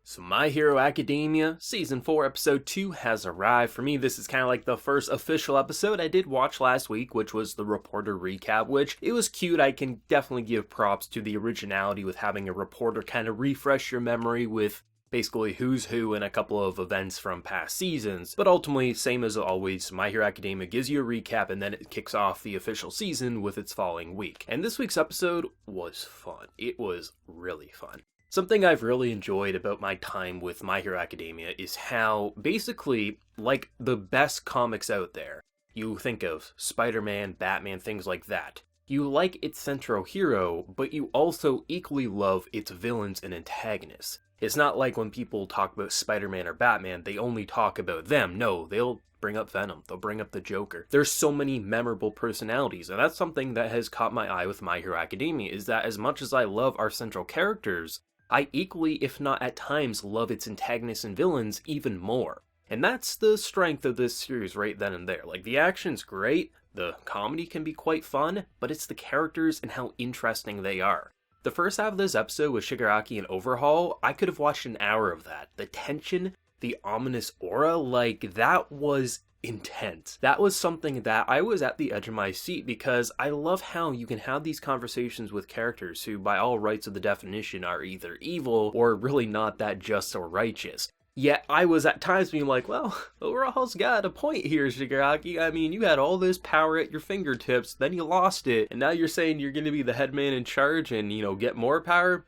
So My Hero Academia Season 4 Episode 2 has arrived. For me, this is kind of like the first official episode I did watch last week, which was the reporter recap, which it was cute. I can definitely give props to the originality with having a reporter kind of refresh your memory with basically who's who and a couple of events from past seasons. But ultimately, same as always, My Hero Academia gives you a recap and then it kicks off the official season with its following week. And this week's episode was fun. It was really fun. Something I've really enjoyed about my time with My Hero Academia is how, basically, like the best comics out there, you think of Spider-Man, Batman, things like that. You like its central hero, but you also equally love its villains and antagonists. It's not like when people talk about Spider-Man or Batman, they only talk about them. No, they'll bring up Venom, they'll bring up the Joker. There's so many memorable personalities, and that's something that has caught my eye with My Hero Academia, is that as much as I love our central characters, I equally, if not at times, love its antagonists and villains even more. And that's the strength of this series right then and there. Like, the action's great, the comedy can be quite fun, but it's the characters and how interesting they are. The first half of this episode with Shigaraki and Overhaul, I could have watched an hour of that. The tension, the ominous aura, like, that was intense. That was something that I was at the edge of my seat because I love how you can have these conversations with characters who, by all rights of the definition, are either evil or really not that just or righteous. Yet I was at times being like, well, Overhaul's got a point here, Shigaraki. I mean, you had all this power at your fingertips, then you lost it, and now you're saying you're gonna be the head man in charge and, get more power?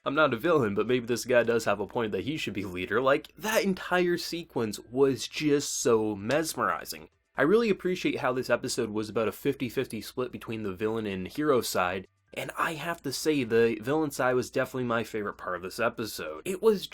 I'm not a villain, but maybe this guy does have a point that he should be leader. Like, that entire sequence was just so mesmerizing. I really appreciate how this episode was about a 50-50 split between the villain and hero side, and I have to say the villain side was definitely my favorite part of this episode. It was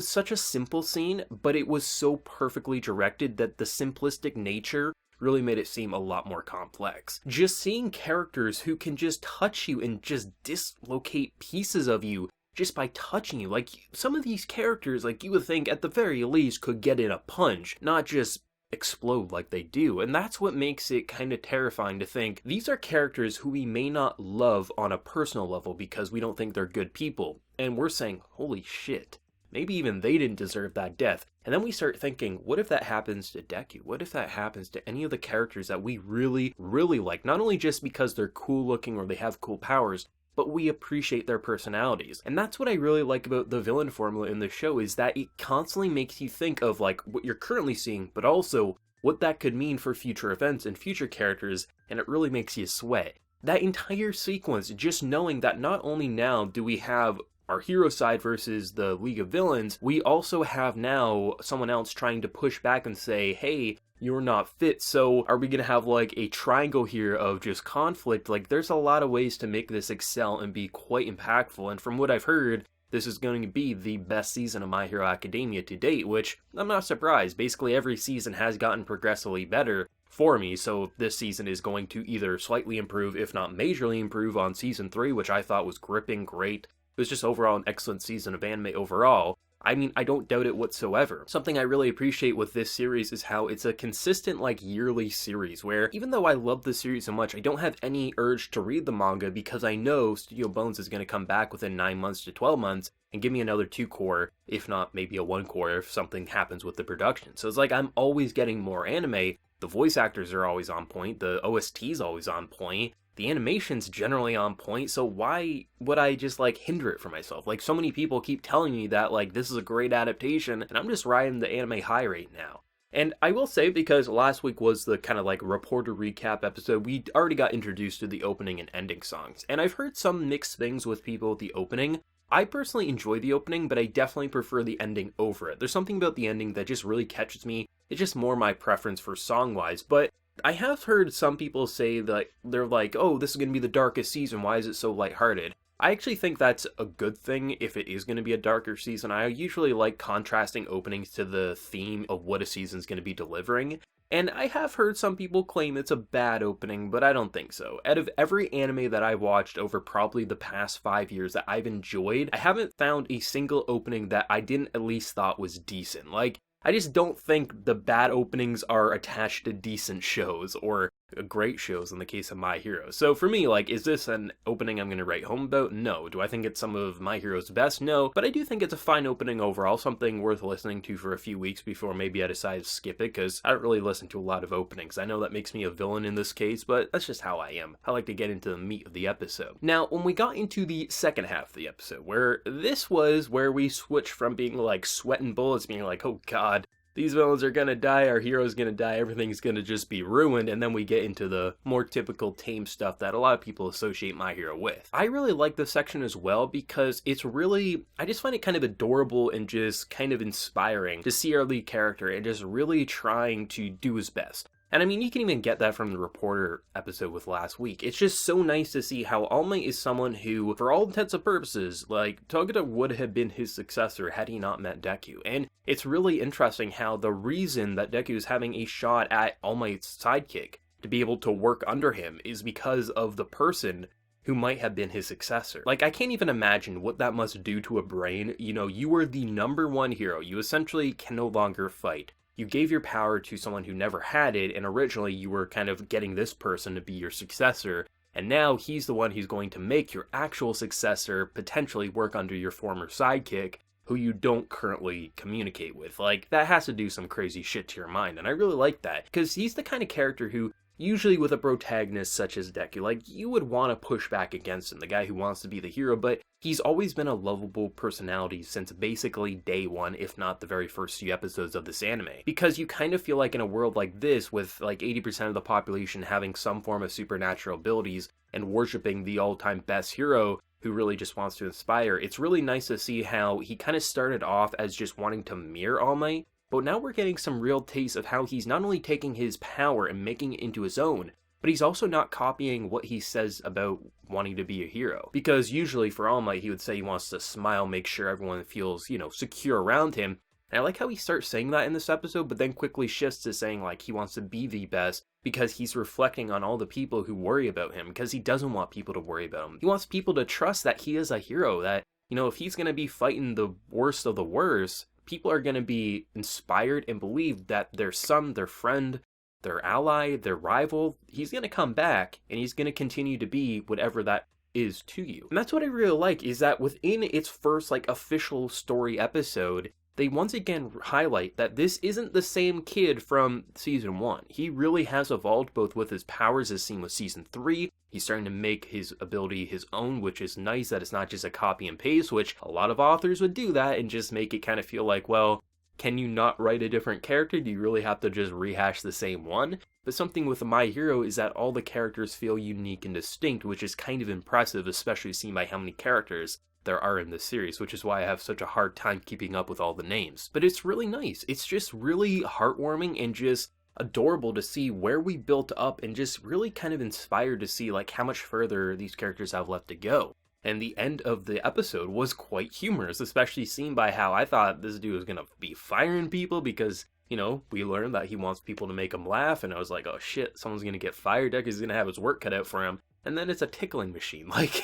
such a simple scene, but it was so perfectly directed that the simplistic nature really made it seem a lot more complex. Just seeing characters who can just touch you and just dislocate pieces of you just by touching you. Like, some of these characters, like, you would think at the very least could get in a punch, not just explode like they do. And that's what makes it kind of terrifying to think these are characters who we may not love on a personal level because we don't think they're good people. And we're saying, holy shit, maybe even they didn't deserve that death. And then we start thinking, what if that happens to Deku? What if that happens to any of the characters that we really, really like? Not only just because they're cool looking or they have cool powers, but we appreciate their personalities. And that's what I really like about the villain formula in the show, is that it constantly makes you think of like what you're currently seeing, but also what that could mean for future events and future characters, and it really makes you sweat. That entire sequence, just knowing that not only now do we have our hero side versus the League of Villains, we also have now someone else trying to push back and say, hey, you're not fit, so are we gonna have like a triangle here of just conflict? Like, there's a lot of ways to make this excel and be quite impactful, and from what I've heard, this is going to be the best season of My Hero Academia to date, which I'm not surprised. Basically every season has gotten progressively better for me, so this season is going to either slightly improve, if not majorly improve, on season 3, which I thought was gripping great. It was just overall an excellent season of anime overall. I mean, I don't doubt it whatsoever. Something I really appreciate with this series is how it's a consistent, like, yearly series, where even though I love the series so much, I don't have any urge to read the manga because I know Studio Bones is going to come back within 9 months to 12 months and give me another 2-core, if not maybe a 1-core if something happens with the production. So it's like I'm always getting more anime. The voice actors are always on point, the OST's always on point, the animation's generally on point, so why would I just, like, hinder it for myself? Like, so many people keep telling me that, like, this is a great adaptation, and I'm just riding the anime high right now. And I will say, because last week was the kind of, like, reporter recap episode, we already got introduced to the opening and ending songs. And I've heard some mixed things with people with the opening. I personally enjoy the opening, but I definitely prefer the ending over it. There's something about the ending that just really catches me. It's just more my preference for song-wise, but I have heard some people say that they're like, oh, this is going to be the darkest season, why is it so lighthearted? I actually think that's a good thing if it is going to be a darker season. I usually like contrasting openings to the theme of what a season's going to be delivering. And I have heard some people claim it's a bad opening, but I don't think so. Out of every anime that I've watched over probably the past 5 years that I've enjoyed, I haven't found a single opening that I didn't at least thought was decent. Like, I just don't think the bad openings are attached to decent shows, or great shows in the case of My Hero. So for me, like, is this an opening I'm going to write home about? No. Do I think it's some of My Hero's best? No. But I do think it's a fine opening overall, something worth listening to for a few weeks before maybe I decide to skip it, because I don't really listen to a lot of openings. I know that makes me a villain in this case, but that's just how I am. I like to get into the meat of the episode. Now, when we got into the second half of the episode, where this was where we switched from being like sweating bullets, being like, oh god, these villains are gonna die, our hero's gonna die, everything's gonna just be ruined, and then we get into the more typical tame stuff that a lot of people associate My Hero with. I really like this section as well because it's really, I just find it kind of adorable and just kind of inspiring to see our lead character and just really trying to do his best. And I mean, you can even get that from the reporter episode with last week. It's just so nice to see how All Might is someone who, for all intents and purposes, like, Togata would have been his successor had he not met Deku. And it's really interesting how the reason that Deku is having a shot at All Might's sidekick to be able to work under him is because of the person who might have been his successor. Like, I can't even imagine what that must do to a brain. You know, you were the number one hero. You essentially can no longer fight. You gave your power to someone who never had it, and originally you were kind of getting this person to be your successor, and now he's the one who's going to make your actual successor potentially work under your former sidekick, who you don't currently communicate with. Like, that has to do some crazy shit to your mind, and I really like that, because he's the kind of character who, usually with a protagonist such as Deku, like, you would want to push back against him, the guy who wants to be the hero, but he's always been a lovable personality since basically day one, if not the very first few episodes of this anime. Because you kind of feel like in a world like this, with like 80% of the population having some form of supernatural abilities and worshipping the all-time best hero who really just wants to inspire, it's really nice to see how he kind of started off as just wanting to mirror All Might, but now we're getting some real taste of how he's not only taking his power and making it into his own, but he's also not copying what he says about wanting to be a hero. Because usually for All Might, he would say he wants to smile, make sure everyone feels, you know, secure around him. And I like how he starts saying that in this episode, but then quickly shifts to saying, like, he wants to be the best because he's reflecting on all the people who worry about him, because he doesn't want people to worry about him. He wants people to trust that he is a hero, that, you know, if he's going to be fighting the worst of the worst, people are going to be inspired and believe that their son, their friend, their ally, their rival, he's going to come back and he's going to continue to be whatever that is to you. And that's what I really like, is that within its first, like, official story episode, they once again highlight that this isn't the same kid from season 1. He really has evolved both with his powers as seen with season 3. He's starting to make his ability his own, which is nice that it's not just a copy and paste, which a lot of authors would do that and just make it kind of feel like, well, can you not write a different character? Do you really have to just rehash the same one? But something with My Hero is that all the characters feel unique and distinct, which is kind of impressive, especially seen by how many characters there are in this series, which is why I have such a hard time keeping up with all the names. But it's really nice. It's just really heartwarming and just adorable to see where we built up, and just really kind of inspired to see like how much further these characters have left to go. And the end of the episode was quite humorous, especially seen by how I thought this dude was gonna be firing people, because, you know, we learned that he wants people to make him laugh, and I was like, oh shit, someone's gonna get fired, Deku's gonna have his work cut out for him. And then it's a tickling machine, like,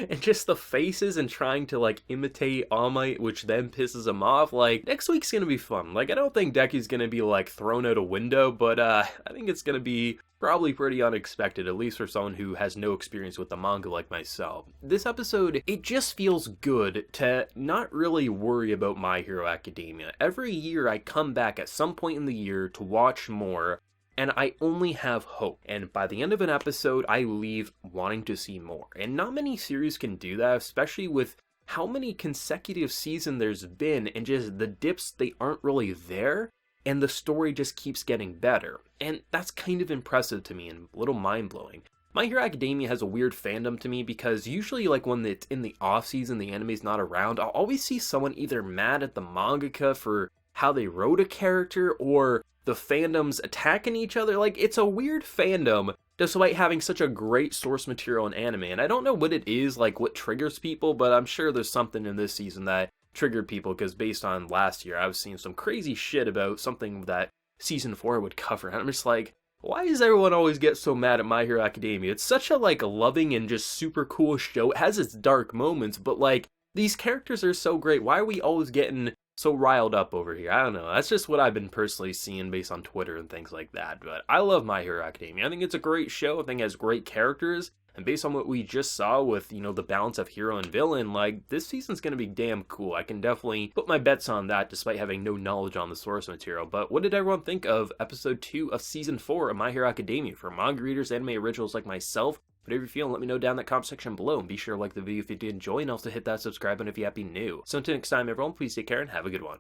and just the faces and trying to, like, imitate All Might, which then pisses him off. Like, next week's gonna be fun. Like, I don't think Deku's gonna be, like, thrown out a window, but, I think it's gonna be probably pretty unexpected, at least for someone who has no experience with the manga like myself. This episode, it just feels good to not really worry about My Hero Academia. Every year I come back at some point in the year to watch more, and I only have hope. And by the end of an episode, I leave wanting to see more. And not many series can do that, especially with how many consecutive seasons there's been, and just the dips, they aren't really there, and the story just keeps getting better. And that's kind of impressive to me and a little mind-blowing. My Hero Academia has a weird fandom to me, because usually, like, when it's in the off-season, the anime's not around, I'll always see someone either mad at the mangaka for how they wrote a character, or the fandoms attacking each other. Like, it's a weird fandom, despite having such a great source material in anime. And I don't know what it is, like, what triggers people, but I'm sure there's something in this season that triggered people, because based on last year, I was seeing some crazy shit about something that season 4 would cover, and I'm just like, why does everyone always get so mad at My Hero Academia? It's such a, like, loving and just super cool show. It has its dark moments, but, like, these characters are so great. Why are we always getting so riled up over here. I don't know. That's just what I've been personally seeing based on Twitter and things like that. But I love My Hero Academia. I think it's a great show. I think it has great characters. And based on what we just saw with, the balance of hero and villain, like, this season's gonna be damn cool. I can definitely put my bets on that despite having no knowledge on the source material. But what did everyone think of episode 2 of season 4 of My Hero Academia? For manga readers, anime originals like myself, whatever you feel, let me know down in the comment section below. And be sure to like the video if you did enjoy, and also hit that subscribe button if you happen new. So until next time, everyone, please take care and have a good one.